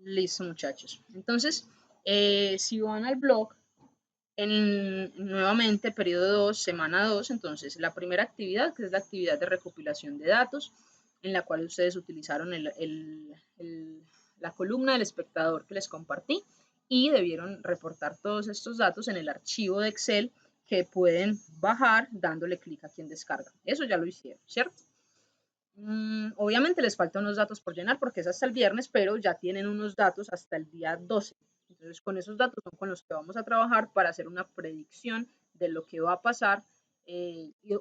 Listo, muchachos. Entonces, si van al blog, nuevamente, periodo 2, semana 2, entonces la primera actividad, que es la actividad de recopilación de datos, en la cual ustedes utilizaron la columna del espectador que les compartí y debieron reportar todos estos datos en el archivo de Excel que pueden bajar dándole clic aquí en descarga. Eso ya lo hicieron, ¿cierto? Obviamente les faltan unos datos por llenar porque es hasta el viernes, pero ya tienen unos datos hasta el día 12. Entonces, con esos datos son con los que vamos a trabajar para hacer una predicción de lo que va a pasar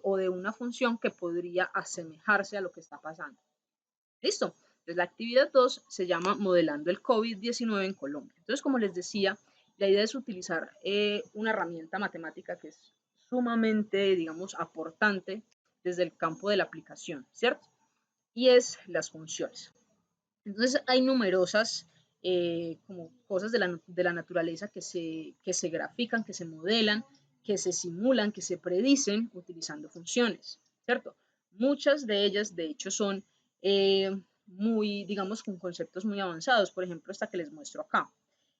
o de una función que podría asemejarse a lo que está pasando. ¿Listo? Entonces, la actividad 2 se llama Modelando el COVID-19 en Colombia. Entonces, como les decía, la idea es utilizar una herramienta matemática que es sumamente, digamos, aportante desde el campo de la aplicación, ¿cierto? Y es las funciones. Entonces hay numerosas como cosas de la naturaleza que se grafican, que se modelan, que se simulan, que se predicen utilizando funciones, ¿cierto? Muchas de ellas, de hecho, son muy, digamos, con conceptos muy avanzados. Por ejemplo, esta que les muestro acá.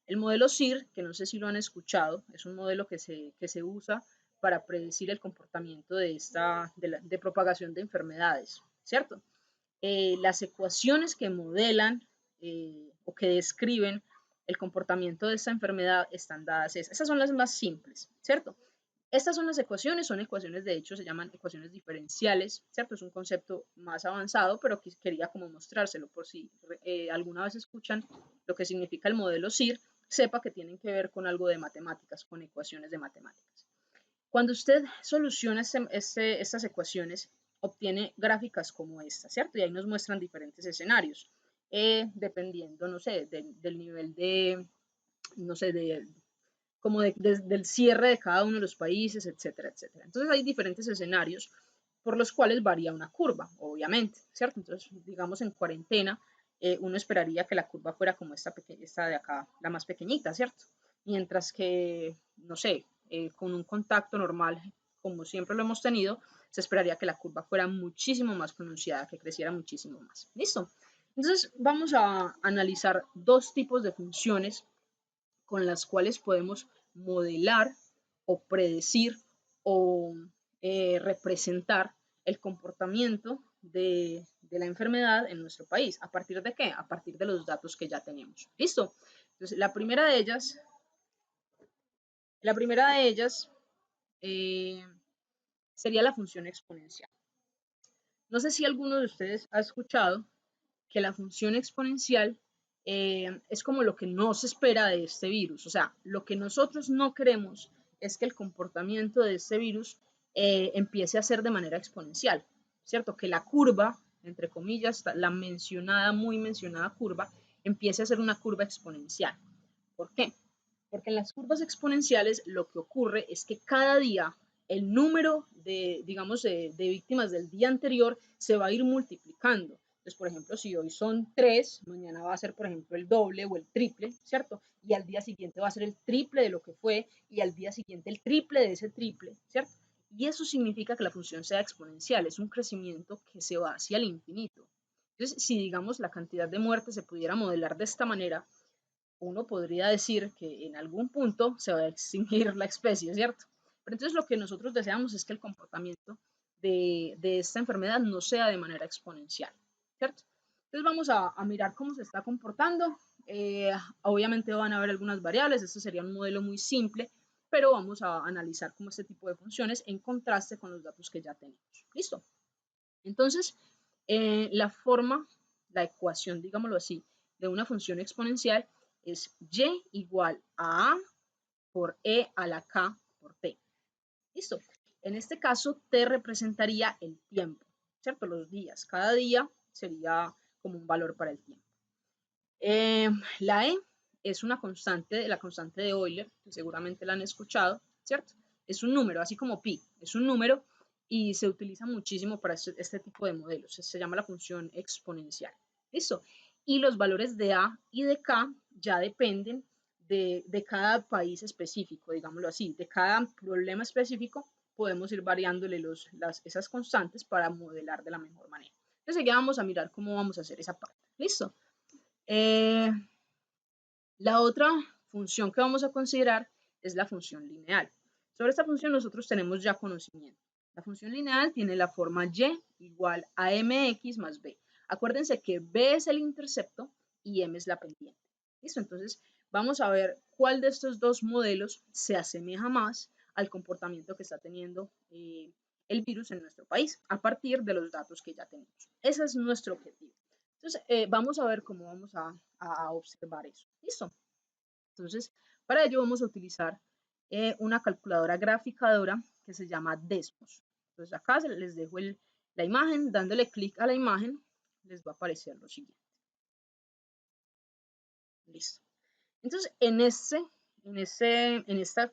El modelo SIR, que no sé si lo han escuchado, es un modelo que se usa para predecir el comportamiento de propagación de enfermedades, ¿cierto? Las ecuaciones que modelan o que describen el comportamiento de esta enfermedad están dadas. Esas son las más simples, ¿cierto? Estas son ecuaciones de hecho, se llaman ecuaciones diferenciales, ¿cierto? Es un concepto más avanzado, pero quería como mostrárselo por si alguna vez escuchan lo que significa el modelo SIR, sepa que tienen que ver con algo de matemáticas, con ecuaciones de matemáticas. Cuando usted soluciona estas ecuaciones, obtiene gráficas como esta, ¿cierto? Y ahí nos muestran diferentes escenarios, dependiendo, no sé, del nivel no sé, del cierre de cada uno de los países, etcétera, etcétera. Entonces hay diferentes escenarios por los cuales varía una curva, obviamente, ¿cierto? Entonces, digamos en cuarentena, uno esperaría que la curva fuera como esta de acá, la más pequeñita, ¿cierto? Mientras que, no sé, con un contacto normal, como siempre lo hemos tenido, se esperaría que la curva fuera muchísimo más pronunciada, que creciera muchísimo más. ¿Listo? Entonces, vamos a analizar dos tipos de funciones con las cuales podemos modelar o predecir o representar el comportamiento de la enfermedad en nuestro país. ¿A partir de qué? A partir de los datos que ya tenemos. ¿Listo? Entonces, la primera de ellas sería la función exponencial. No sé si alguno de ustedes ha escuchado que la función exponencial es como lo que no se espera de este virus. O sea, lo que nosotros no queremos es que el comportamiento de este virus empiece a ser de manera exponencial, ¿cierto? Que la curva, entre comillas, la mencionada, muy mencionada curva, empiece a ser una curva exponencial. ¿Por qué? Porque en las curvas exponenciales lo que ocurre es que cada día el número digamos, de víctimas del día anterior se va a ir multiplicando. Entonces, por ejemplo, si hoy son 3, mañana va a ser, por ejemplo, el doble o el triple, ¿cierto? Y al día siguiente va a ser el triple de lo que fue y al día siguiente el triple de ese triple, ¿cierto? Y eso significa que la función sea exponencial, es un crecimiento que se va hacia el infinito. Entonces, si digamos la cantidad de muertes se pudiera modelar de esta manera, uno podría decir que en algún punto se va a extinguir la especie, ¿cierto? Pero entonces lo que nosotros deseamos es que el comportamiento de esta enfermedad no sea de manera exponencial, ¿cierto? Entonces vamos a mirar cómo se está comportando. Obviamente van a haber algunas variables, este sería un modelo muy simple, pero vamos a analizar como este tipo de funciones en contraste con los datos que ya tenemos. ¿Listo? Entonces, la ecuación, digámoslo así, de una función exponencial es y igual a por e a la k por t. ¿Listo? En este caso, t representaría el tiempo, ¿cierto? Los días. Cada día sería como un valor para el tiempo. La e es una constante, la constante de Euler, que seguramente la han escuchado, ¿cierto? Es un número, así como pi, es un número y se utiliza muchísimo para este tipo de modelos. Se llama la función exponencial. ¿Listo? Y los valores de a y de k ya dependen de cada país específico, digámoslo así, de cada problema específico podemos ir variándole esas constantes para modelar de la mejor manera. Entonces ya vamos a mirar cómo vamos a hacer esa parte. ¿Listo? La otra función que vamos a considerar es la función lineal. Sobre esta función nosotros tenemos ya conocimiento. La función lineal tiene la forma y igual a mx más b. Acuérdense que b es el intercepto y m es la pendiente. ¿Listo? Entonces vamos a ver cuál de estos dos modelos se asemeja más al comportamiento que está teniendo el virus en nuestro país a partir de los datos que ya tenemos. Ese es nuestro objetivo. Entonces, vamos a ver cómo vamos a observar eso. ¿Listo? Entonces, para ello vamos a utilizar una calculadora graficadora que se llama Desmos. Entonces, acá les dejo la imagen, dándole clic a la imagen, les va a aparecer lo siguiente. Listo. Entonces,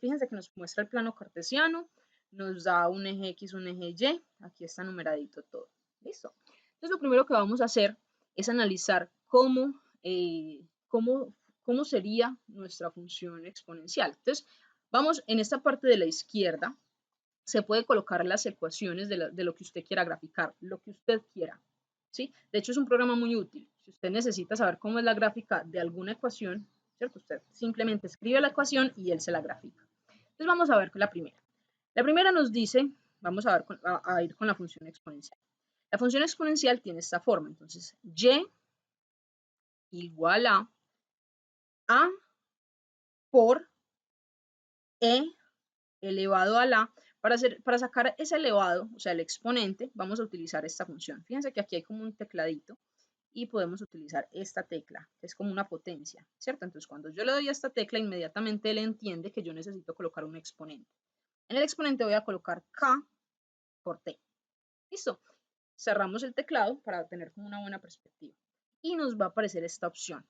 fíjense que nos muestra el plano cartesiano, nos da un eje X, un eje Y, aquí está numeradito todo. Listo. Entonces, lo primero que vamos a hacer es analizar cómo sería nuestra función exponencial. Entonces, vamos en esta parte de la izquierda, se puede colocar las ecuaciones de lo que usted quiera graficar, lo que usted quiera. ¿Sí? De hecho, es un programa muy útil. Si usted necesita saber cómo es la gráfica de alguna ecuación, ¿cierto? Usted simplemente escribe la ecuación y él se la grafica. Entonces, vamos a ver con la primera. La primera nos dice, vamos a ir con la función exponencial. La función exponencial tiene esta forma, entonces, y igual a por e elevado a la. Para sacar ese elevado, o sea, el exponente, vamos a utilizar esta función. Fíjense que aquí hay como un tecladito y podemos utilizar esta tecla, que es como una potencia, ¿cierto? Entonces, cuando yo le doy a esta tecla, inmediatamente él entiende que yo necesito colocar un exponente. En el exponente voy a colocar k por t. ¿Listo? Cerramos el teclado para tener como una buena perspectiva. Y nos va a aparecer esta opción.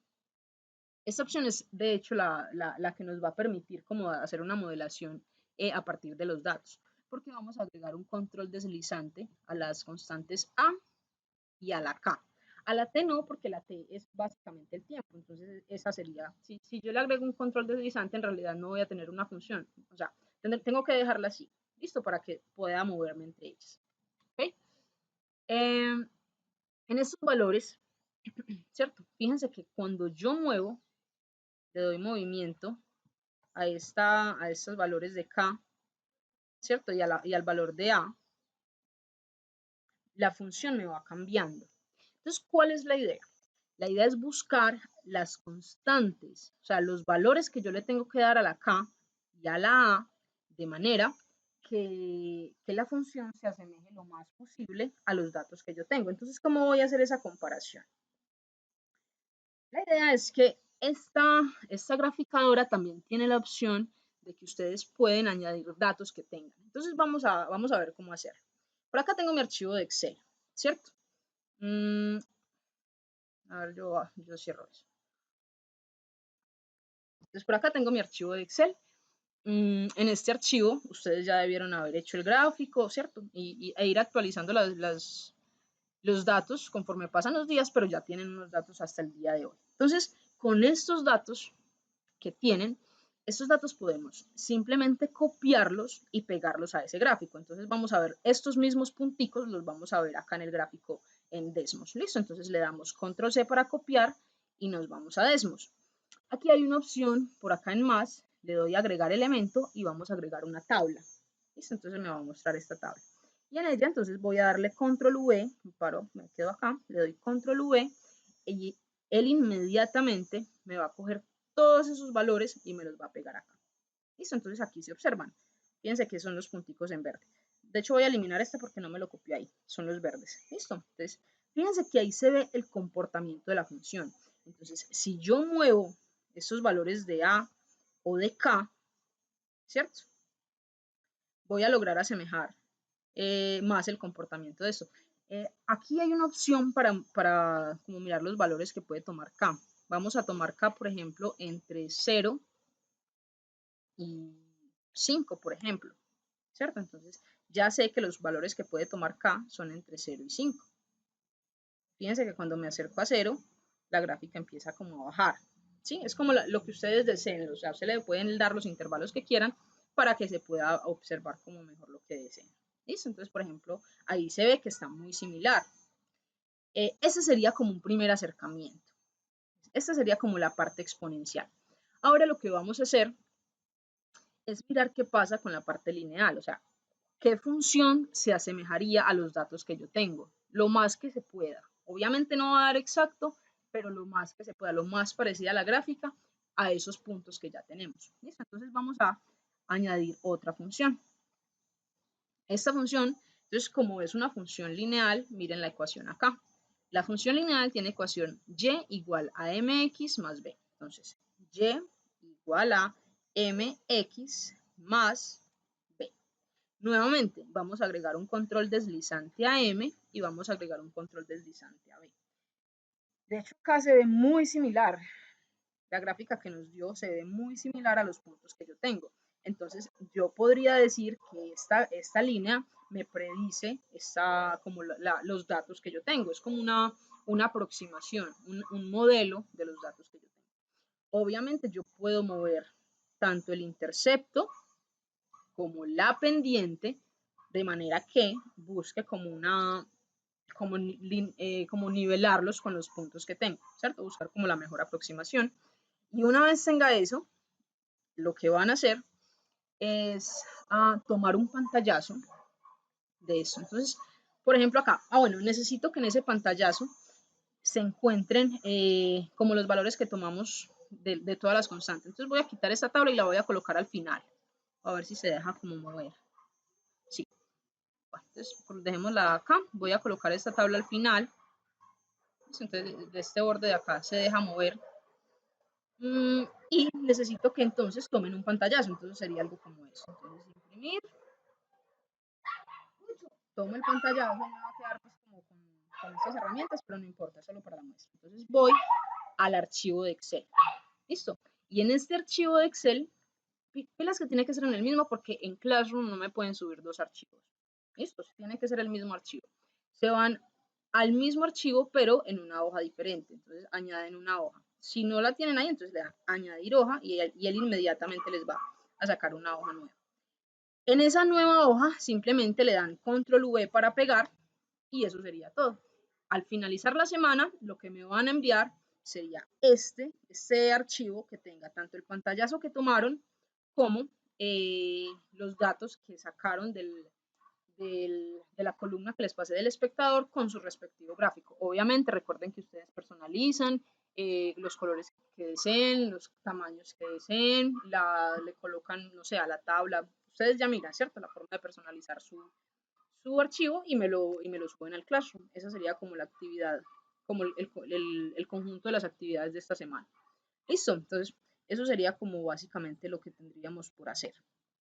Esta opción es, de hecho, la que nos va a permitir como hacer una modelación a partir de los datos, porque vamos a agregar un control deslizante a las constantes a y a la k. A la t no, porque la t es básicamente el tiempo, entonces esa sería, si yo le agrego un control deslizante, en realidad no voy a tener una función, o sea, tengo que dejarla así, listo, para que pueda moverme entre ellas. ¿Okay? En estos valores, ¿cierto? Fíjense que cuando yo muevo, le doy movimiento a estos valores de k, ¿cierto? Y al valor de a, la función me va cambiando. Entonces, ¿cuál es la idea? La idea es buscar las constantes, o sea, los valores que yo le tengo que dar a la k y a la a, de manera que la función se asemeje lo más posible a los datos que yo tengo. Entonces, ¿cómo voy a hacer esa comparación? La idea es que esta graficadora también tiene la opción de que ustedes pueden añadir datos que tengan. Entonces vamos a ver cómo hacerlo. Por acá tengo mi archivo de Excel, ¿cierto? A ver, yo cierro eso. Entonces por acá tengo mi archivo de Excel. En este archivo ustedes ya debieron haber hecho el gráfico, ¿cierto? E ir actualizando los datos conforme pasan los días, pero ya tienen unos datos hasta el día de hoy. Entonces, con estos datos que tienen, estos datos podemos simplemente copiarlos y pegarlos a ese gráfico. Entonces vamos a ver estos mismos punticos, los vamos a ver acá en el gráfico en Desmos. ¿Listo? Entonces le damos Control C para copiar y nos vamos a Desmos. Aquí hay una opción, por acá en más, le doy a agregar elemento y vamos a agregar una tabla. ¿Listo? Entonces me va a mostrar esta tabla. Y en ella entonces voy a darle Control V, me quedo acá, le doy Control V y él inmediatamente me va a coger todos esos valores y me los va a pegar acá. ¿Listo? Entonces aquí se observan. Fíjense que son los punticos en verde. De hecho voy a eliminar este porque no me lo copié ahí. Son los verdes. ¿Listo? Entonces, fíjense que ahí se ve el comportamiento de la función. Entonces, si yo muevo estos valores de A o de K, ¿cierto? Voy a lograr asemejar más el comportamiento de eso. Aquí hay una opción para como mirar los valores que puede tomar K. Vamos a tomar K, por ejemplo, entre 0 y 5, por ejemplo, ¿cierto? Entonces, ya sé que los valores que puede tomar K son entre 0 y 5. Fíjense que cuando me acerco a 0, la gráfica empieza como a bajar, ¿sí? Es como lo que ustedes deseen, o sea, se le pueden dar los intervalos que quieran para que se pueda observar como mejor lo que deseen. ¿Listo? Entonces, por ejemplo, ahí se ve que está muy similar. Ese sería como un primer acercamiento. Esta sería como la parte exponencial. Ahora lo que vamos a hacer es mirar qué pasa con la parte lineal, o sea, qué función se asemejaría a los datos que yo tengo, lo más que se pueda. Obviamente no va a dar exacto, pero lo más que se pueda, lo más parecida a la gráfica, a esos puntos que ya tenemos. ¿Listo? Entonces vamos a añadir otra función. Esta función, entonces como es una función lineal, miren la ecuación acá. La función lineal tiene ecuación y igual a mx más b. Entonces, y igual a mx más b. Nuevamente, vamos a agregar un control deslizante a m y vamos a agregar un control deslizante a b. De hecho, acá se ve muy similar. La gráfica que nos dio se ve muy similar a los puntos que yo tengo. Entonces, yo podría decir que esta línea me predice como los datos que yo tengo. Es como una aproximación, un modelo de los datos que yo tengo. Obviamente, yo puedo mover tanto el intercepto como la pendiente de manera que busque como nivelarlos con los puntos que tengo, ¿cierto? Buscar como la mejor aproximación. Y una vez tenga eso, lo que van a hacer es tomar un pantallazo de eso. Entonces, por ejemplo acá, bueno, necesito que en ese pantallazo se encuentren como los valores que tomamos de todas las constantes. Entonces voy a quitar esta tabla y la voy a colocar al final. A ver si se deja como mover. Sí. Bueno, entonces dejémosla acá. Voy a colocar esta tabla al final. Entonces de este borde de acá se deja mover. Y necesito que entonces tomen un pantallazo, entonces sería algo como eso. Entonces imprimir, tomo el pantallazo, me va a quedar pues como con estas herramientas, pero no importa, solo para la muestra. Entonces voy al archivo de Excel. ¿Listo? Y en este archivo de Excel, pilas que tiene que ser en el mismo porque en Classroom no me pueden subir dos archivos. ¿Listo? Tiene que ser el mismo archivo. Se van al mismo archivo, pero en una hoja diferente. Entonces añaden una hoja. Si no la tienen ahí, entonces le dan añadir hoja y él inmediatamente les va a sacar una hoja nueva. En esa nueva hoja simplemente le dan control V para pegar y eso sería todo. Al finalizar la semana, lo que me van a enviar sería este archivo que tenga tanto el pantallazo que tomaron como los datos que sacaron de la columna que les pasé del espectador con su respectivo gráfico. Obviamente recuerden que ustedes personalizan los colores que deseen, los tamaños que deseen, le colocan, no sé, a la tabla. Ustedes ya miran, ¿cierto? La forma de personalizar su archivo y me lo suben al Classroom. Esa sería como la actividad, como el conjunto de las actividades de esta semana. Listo, entonces eso sería como básicamente lo que tendríamos por hacer.